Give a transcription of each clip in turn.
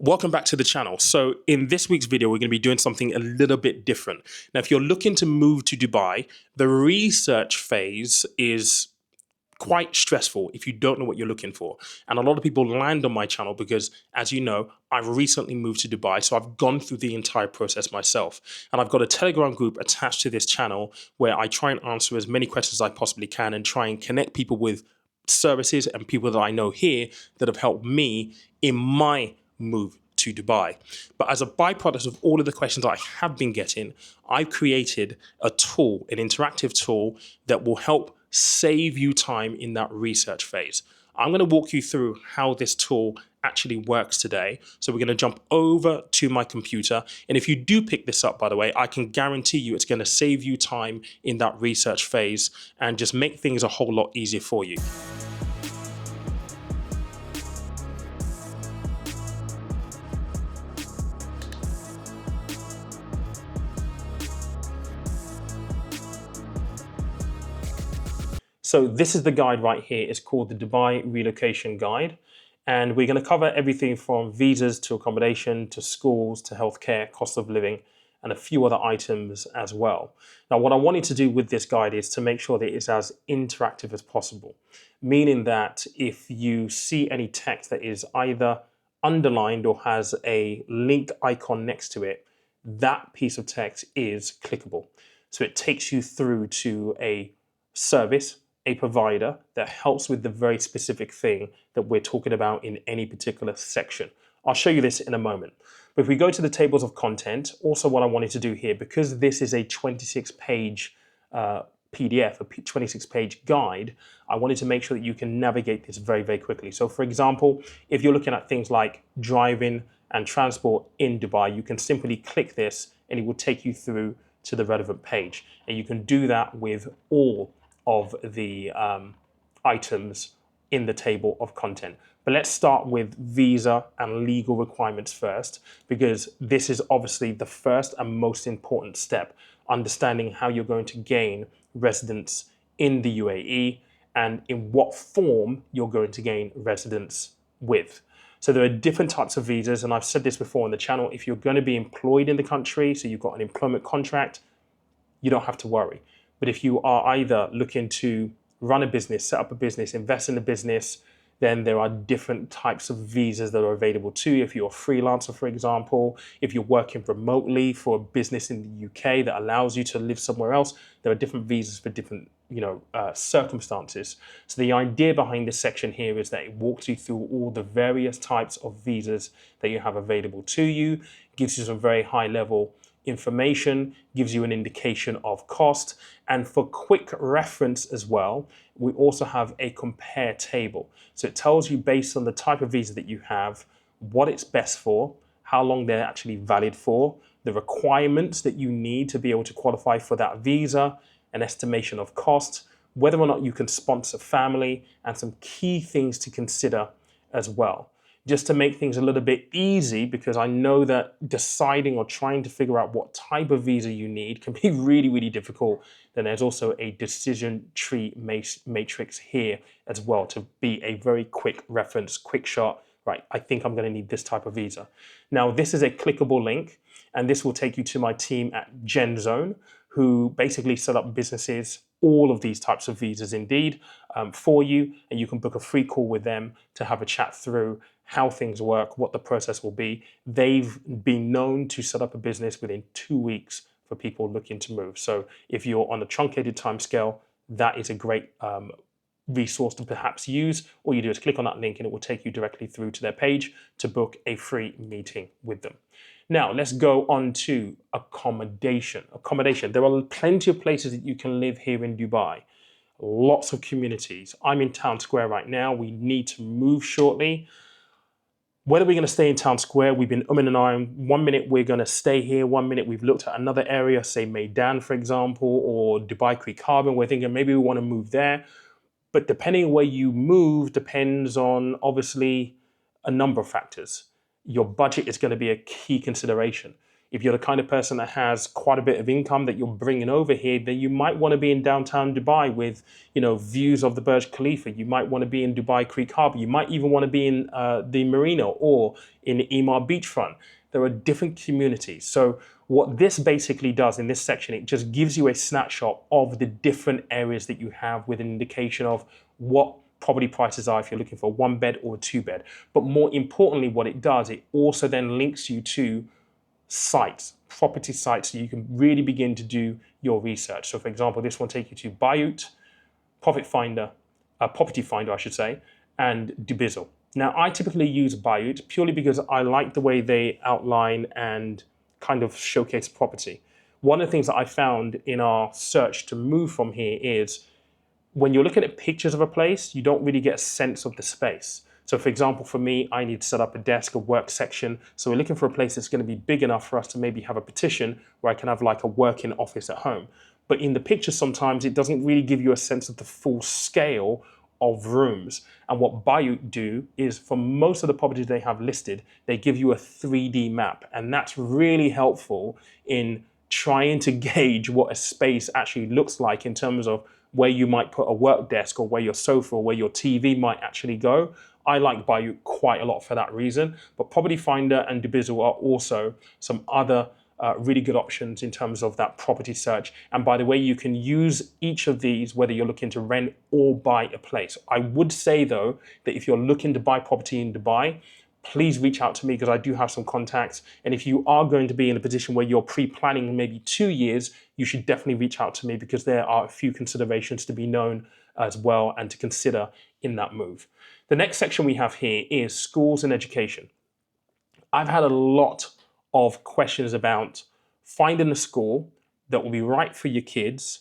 Welcome back to the channel. So in this week's video, we're going to be doing something a little bit different. Now, if you're looking to move to Dubai, the research phase is quite stressful if you don't know what you're looking for. And a lot of people land on my channel because, as you know, I've recently moved to Dubai, so I've gone through the entire process myself. And I've got a Telegram group attached to this channel where I try and answer as many questions as I possibly can and try and connect people with services and people that I know here that have helped me in my move to Dubai. But as a byproduct of all of the questions I have been getting, I've created a tool, an interactive tool that will help save you time in that research phase. I'm going to walk you through how this tool actually works today. So we're going to jump over to my computer. And if you do pick this up, by the way, I can guarantee you it's going to save you time in that research phase and just make things a whole lot easier for you. So this is the guide right here. It's called the Dubai Relocation Guide. And we're going to cover everything from visas to accommodation to schools to healthcare, cost of living, and a few other items as well. Now, what I wanted to do with this guide is to make sure that it's as interactive as possible, meaning that if you see any text that is either underlined or has a link icon next to it, that piece of text is clickable. So it takes you through to a service, a provider that helps with the very specific thing that we're talking about in any particular section. I'll show you this in a moment. But if we go to the tables of content, also what I wanted to do here, because this is a 26-page PDF, a 26-page guide, I wanted to make sure that you can navigate this very, very quickly. So for example, if you're looking at things like driving and transport in Dubai, you can simply click this and it will take you through to the relevant page. And you can do that with all of the items in the table of content. But let's start with visa and legal requirements first, because this is obviously the first and most important step, understanding how you're going to gain residence in the UAE and in what form you're going to gain residence with. So there are different types of visas, and I've said this before on the channel. If you're going to be employed in the country, so you've got an employment contract, you don't have to worry. But if you are either looking to run a business, set up a business, invest in a business, then there are different types of visas that are available to you. If you're a freelancer, for example, if you're working remotely for a business in the UK that allows you to live somewhere else, there are different visas for different circumstances. So the idea behind this section here is that it walks you through all the various types of visas that you have available to you, gives you some very high level information, gives you an indication of cost, and for quick reference as well, we also have a compare table. So it tells you based on the type of visa that you have, what it's best for, how long they're actually valid for, the requirements that you need to be able to qualify for that visa, an estimation of cost, whether or not you can sponsor family, and some key things to consider as well. Just to make things a little bit easy, because I know that deciding or trying to figure out what type of visa you need can be really, really difficult. Then there's also a decision tree matrix here as well to be a very quick reference, quick shot. Right, I think I'm going to need this type of visa. Now, this is a clickable link, and this will take you to my team at GenZone, who basically set up businesses, all of these types of visas indeed, for you, and you can book a free call with them to have a chat through how things work, what the process will be. They've been known to set up a business within 2 weeks for people looking to move. So if you're on a truncated timescale, that is a great resource to perhaps use. All you do is click on that link and it will take you directly through to their page to book a free meeting with them. Now, let's go on to accommodation. Accommodation. There are plenty of places that you can live here in Dubai. Lots of communities. I'm in Town Square right now. We need to move shortly. Whether we're going to stay in Town Square, we've been and ahhing. 1 minute we're going to stay here. 1 minute we've looked at another area, say Meydan, for example, or Dubai Creek Harbour. We're thinking maybe we want to move there. But depending on where you move depends on, obviously, a number of factors. Your budget is going to be a key consideration. If you're the kind of person that has quite a bit of income that you're bringing over here, then you might want to be in downtown Dubai with, views of the Burj Khalifa. You might want to be in Dubai Creek Harbour. You might even want to be in the Marina or in Emaar Beachfront. There are different communities. So what this basically does in this section, it just gives you a snapshot of the different areas that you have with an indication of what property prices are if you're looking for a 1 bed or a 2 bed. But more importantly, what it does, it also then links you to sites, property sites, so you can really begin to do your research. So for example, this one take you to Bayut, Property Finder, I should say, and Dubizzle. Now, I typically use Bayut purely because I like the way they outline and kind of showcase property. One of the things that I found in our search to move from here is when you're looking at pictures of a place, you don't really get a sense of the space. So for example, for me, I need to set up a desk, a work section. So we're looking for a place that's going to be big enough for us to maybe have a partition where I can have like a working office at home. But in the picture, sometimes it doesn't really give you a sense of the full scale of rooms. And what Bayut do is for most of the properties they have listed, they give you a 3D map. And that's really helpful in trying to gauge what a space actually looks like in terms of where you might put a work desk or where your sofa or where your TV might actually go. I like Bayut quite a lot for that reason, but Property Finder and Dubizzle are also some other really good options in terms of that property search. And by the way, you can use each of these whether you're looking to rent or buy a place. I would say though, that if you're looking to buy property in Dubai, please reach out to me because I do have some contacts. And if you are going to be in a position where you're pre-planning maybe 2 years, you should definitely reach out to me because there are a few considerations to be known as well and to consider in that move. The next section we have here is schools and education. I've had a lot of questions about finding a school that will be right for your kids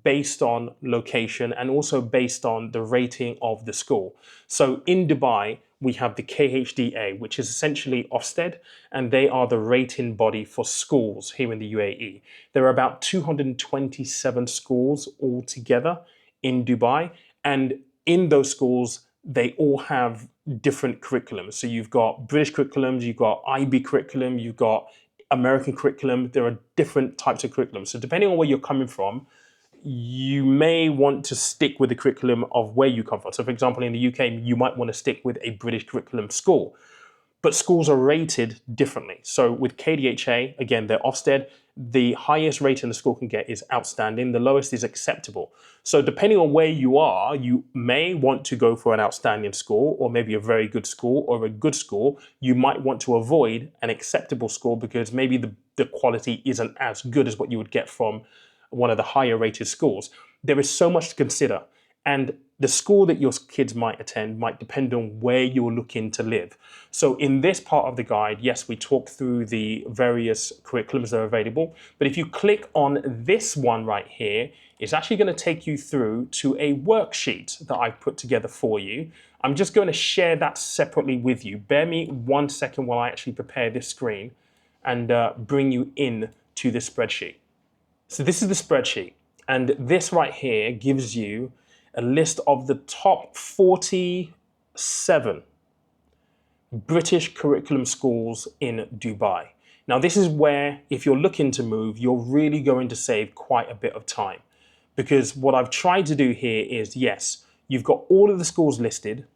based on location and also based on the rating of the school. So in Dubai, we have the KHDA, which is essentially Ofsted, and they are the rating body for schools here in the UAE. There are about 227 schools altogether in Dubai, and in those schools, they all have different curriculums. So you've got British curriculums, you've got IB curriculum, you've got American curriculum. There are different types of curriculum. So depending on where you're coming from, you may want to stick with the curriculum of where you come from. So for example, in the UK, you might want to stick with a British curriculum school. But schools are rated differently. So with KDHA, again, they're Ofsted. The highest rating the school can get is outstanding. The lowest is acceptable. So depending on where you are, you may want to go for an outstanding school or maybe a very good school or a good school. You might want to avoid an acceptable school because maybe the quality isn't as good as what you would get from one of the higher rated schools. There is so much to consider. And the school that your kids might attend might depend on where you're looking to live. So in this part of the guide, yes, we talk through the various curriculums that are available. But if you click on this one right here, it's actually going to take you through to a worksheet that I've put together for you. I'm just going to share that separately with you. Bear me 1 second while I actually prepare this screen and bring you in to this spreadsheet. So this is the spreadsheet. And this right here gives you a list of the top 47 British curriculum schools in Dubai. Now, this is where, if you're looking to move, you're really going to save quite a bit of time. Because what I've tried to do here is, yes, you've got all of the schools listed,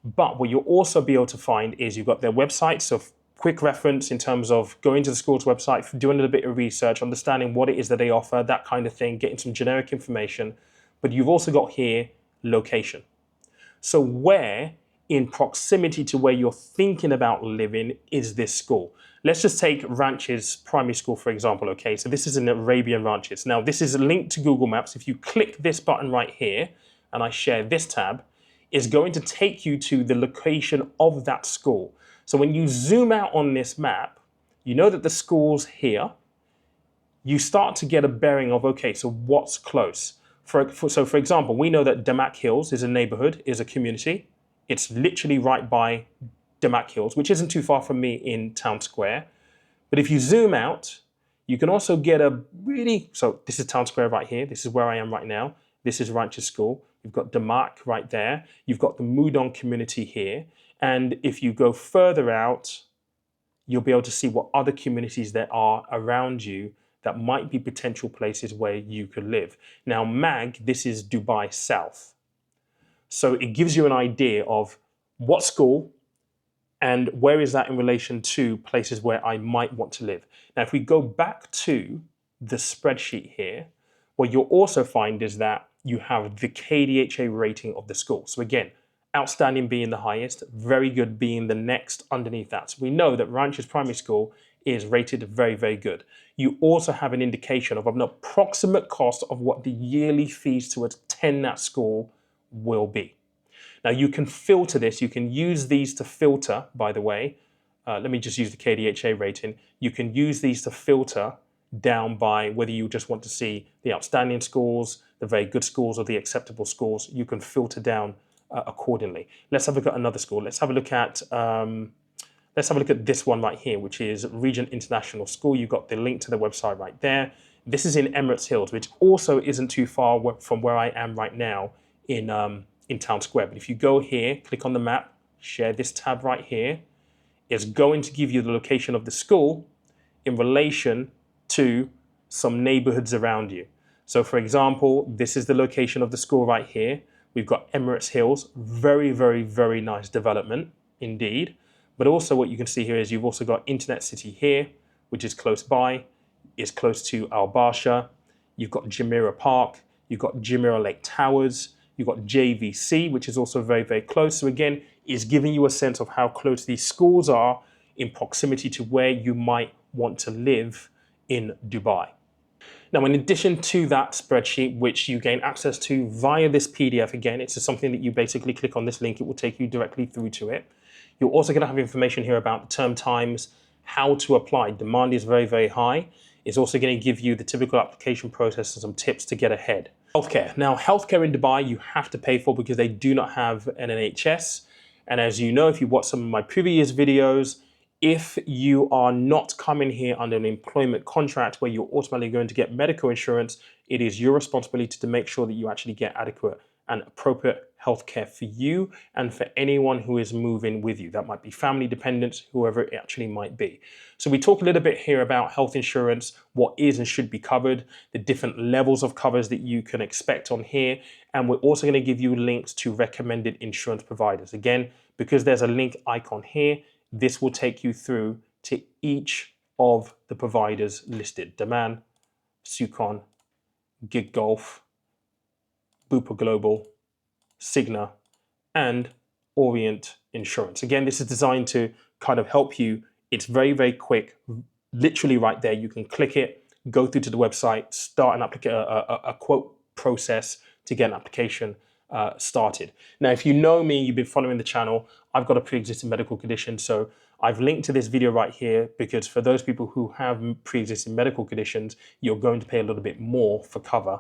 but what you'll also be able to find is you've got their websites, so quick reference in terms of going to the school's website, doing a little bit of research, understanding what it is that they offer, that kind of thing, getting some generic information. But you've also got here location. So where in proximity to where you're thinking about living is this school? Let's just take Ranches Primary School, for example, okay? So this is in Arabian Ranches. Now, this is linked to Google Maps. If you click this button right here, and I share this tab, it's going to take you to the location of that school. So when you zoom out on this map, you know that the school's here. You start to get a bearing of, okay, so what's close? So for example, we know that Damac Hills is a neighborhood, is a community. It's literally right by Damac Hills, which isn't too far from me in Town Square. But if you zoom out, you can also get so this is Town Square right here. This is where I am right now. This is Ranches School. You've got Damac right there. You've got the Mudon community here. And if you go further out, you'll be able to see what other communities there are around you that might be potential places where you could live. Now, MAG, this is Dubai South. So it gives you an idea of what school and where is that in relation to places where I might want to live. Now, if we go back to the spreadsheet here, what you'll also find is that you have the KDHA rating of the school. So again, outstanding being the highest, very good being the next underneath that. So we know that Ranches Primary School is rated very, very good. You also have an indication of an approximate cost of what the yearly fees to attend that school will be. Now you can filter this, you can use these to filter, by the way. Let me just use the KDHA rating. You can use these to filter down by whether you just want to see the outstanding schools, the very good schools, or the acceptable schools. You can filter down accordingly. Let's have a look at another school. Let's have a look at this one right here, which is Regent International School. You've got the link to the website right there. This is in Emirates Hills, which also isn't too far from where I am right now in Town Square. But if you go here, click on the map, share this tab right here, it's going to give you the location of the school in relation to some neighborhoods around you. So for example, this is the location of the school right here. We've got Emirates Hills, very, very, very nice development indeed. But also what you can see here is you've also got Internet City here, which is close by, is close to Al Barsha. You've got Jumeirah Park, you've got Jumeirah Lake Towers, you've got JVC, which is also very, very close. So again, it's giving you a sense of how close these schools are in proximity to where you might want to live in Dubai. Now, in addition to that spreadsheet, which you gain access to via this PDF, again, it's just something that you basically click on this link, it will take you directly through to it. You're also going to have information here about the term times, how to apply. Demand is very, very high. It's also going to give you the typical application process and some tips to get ahead. Healthcare. Now, healthcare in Dubai, you have to pay for because they do not have an NHS. And as you know, if you watch some of my previous videos, if you are not coming here under an employment contract where you're automatically going to get medical insurance, it is your responsibility to make sure that you actually get adequate and appropriate healthcare for you and for anyone who is moving with you. That might be family dependents, whoever it actually might be. So we talk a little bit here about health insurance, what is and should be covered, the different levels of covers that you can expect on here. And we're also going to give you links to recommended insurance providers. Again, because there's a link icon here, this will take you through to each of the providers listed. Daman, Sucon, Gig Golf, Bupa Global, Cigna, and Orient Insurance. Again, this is designed to kind of help you. It's very, very quick, literally right there. You can click it, go through to the website, start a quote process to get an application started. Now, if you know me, you've been following the channel, I've got a pre-existing medical condition. So I've linked to this video right here because for those people who have pre-existing medical conditions, you're going to pay a little bit more for cover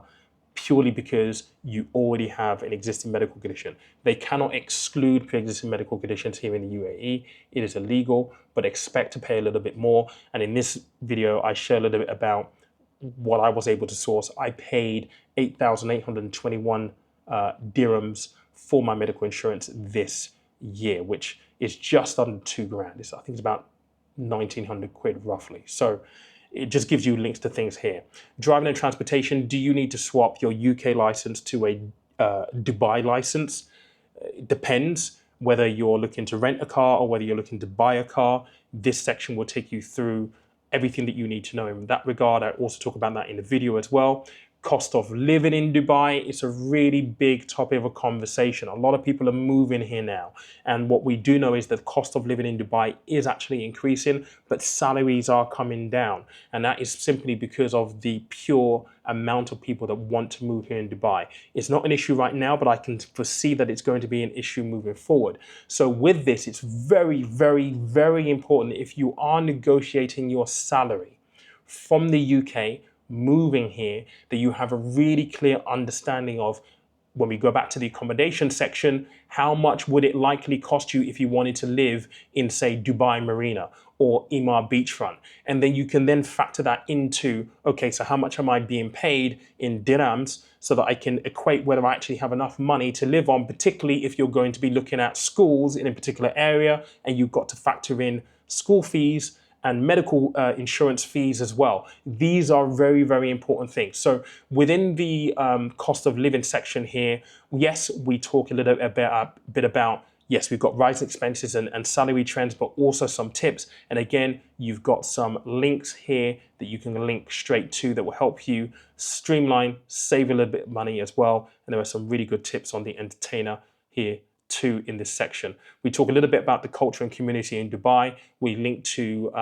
purely because you already have an existing medical condition. They cannot exclude pre-existing medical conditions here in the UAE. It is illegal, but expect to pay a little bit more. And in this video, I share a little bit about what I was able to source. I paid 8,821 dirhams for my medical insurance this year, which is just under 2 grand. I think it's about 1,900 quid roughly. So it just gives you links to things here. Driving and transportation, do you need to swap your UK license to a Dubai license? It depends whether you're looking to rent a car or whether you're looking to buy a car. This section will take you through everything that you need to know in that regard. I also talk about that in the video as well. Cost of living in Dubai, it's a really big topic of conversation. A lot of people are moving here now. And what we do know is that the cost of living in Dubai is actually increasing, but salaries are coming down. And that is simply because of the pure amount of people that want to move here in Dubai. It's not an issue right now, but I can foresee that it's going to be an issue moving forward. So with this, it's very, very, very important if you are negotiating your salary from the UK, moving here, that you have a really clear understanding of, when we go back to the accommodation section, how much would it likely cost you if you wanted to live in, say, Dubai Marina or Emaar Beachfront? And then you can then factor that into, okay, so how much am I being paid in dirhams so that I can equate whether I actually have enough money to live on, particularly if you're going to be looking at schools in a particular area and you've got to factor in school fees and medical insurance fees as well. These are very, very important things. So within the cost of living section here, yes, we talk a little bit about yes, we've got rising expenses and salary trends, but also some tips. And again, you've got some links here that you can link straight to that will help you streamline, save a little bit of money as well. And there are some really good tips on the entertainer here too in this section. We talk a little bit about the culture and community in Dubai. We link to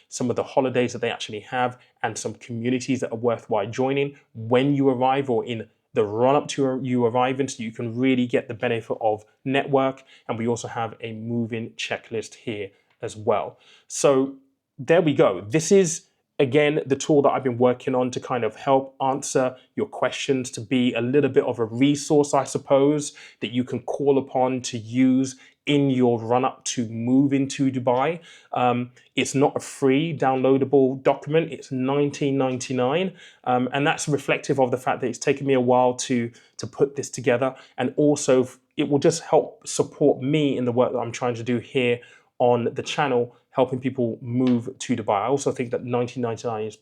some of the holidays that they actually have and some communities that are worthwhile joining when you arrive or in the run up to you arriving, so you can really get the benefit of network. And we also have a move-in checklist here as well. So there we go. This is again the tool that I've been working on to kind of help answer your questions, to be a little bit of a resource, I suppose, that you can call upon to use in your run up to move into Dubai. It's not a free downloadable document, it's $19.99. And that's reflective of the fact that it's taken me a while to put this together. And also it will just help support me in the work that I'm trying to do here on the channel, helping people move to Dubai. I also think that $19.99 is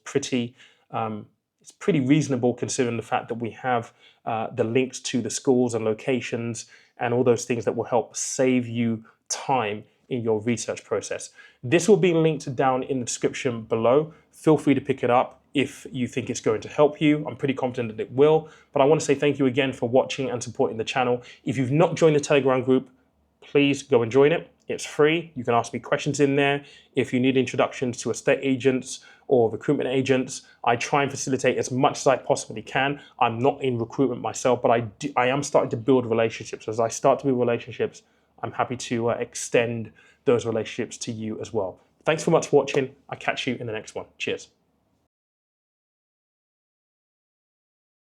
it's pretty reasonable considering the fact that we have the links to the schools and locations and all those things that will help save you time in your research process. This will be linked down in the description below. Feel free to pick it up if you think it's going to help you. I'm pretty confident that it will. But I want to say thank you again for watching and supporting the channel. If you've not joined the Telegram group, please go and join it. It's free. You can ask me questions in there. If you need introductions to estate agents or recruitment agents, I try and facilitate as much as I possibly can. I'm not in recruitment myself, but I am starting to build relationships. As I start to build relationships, I'm happy to extend those relationships to you as well. Thanks so much for watching. I'll catch you in the next one. Cheers.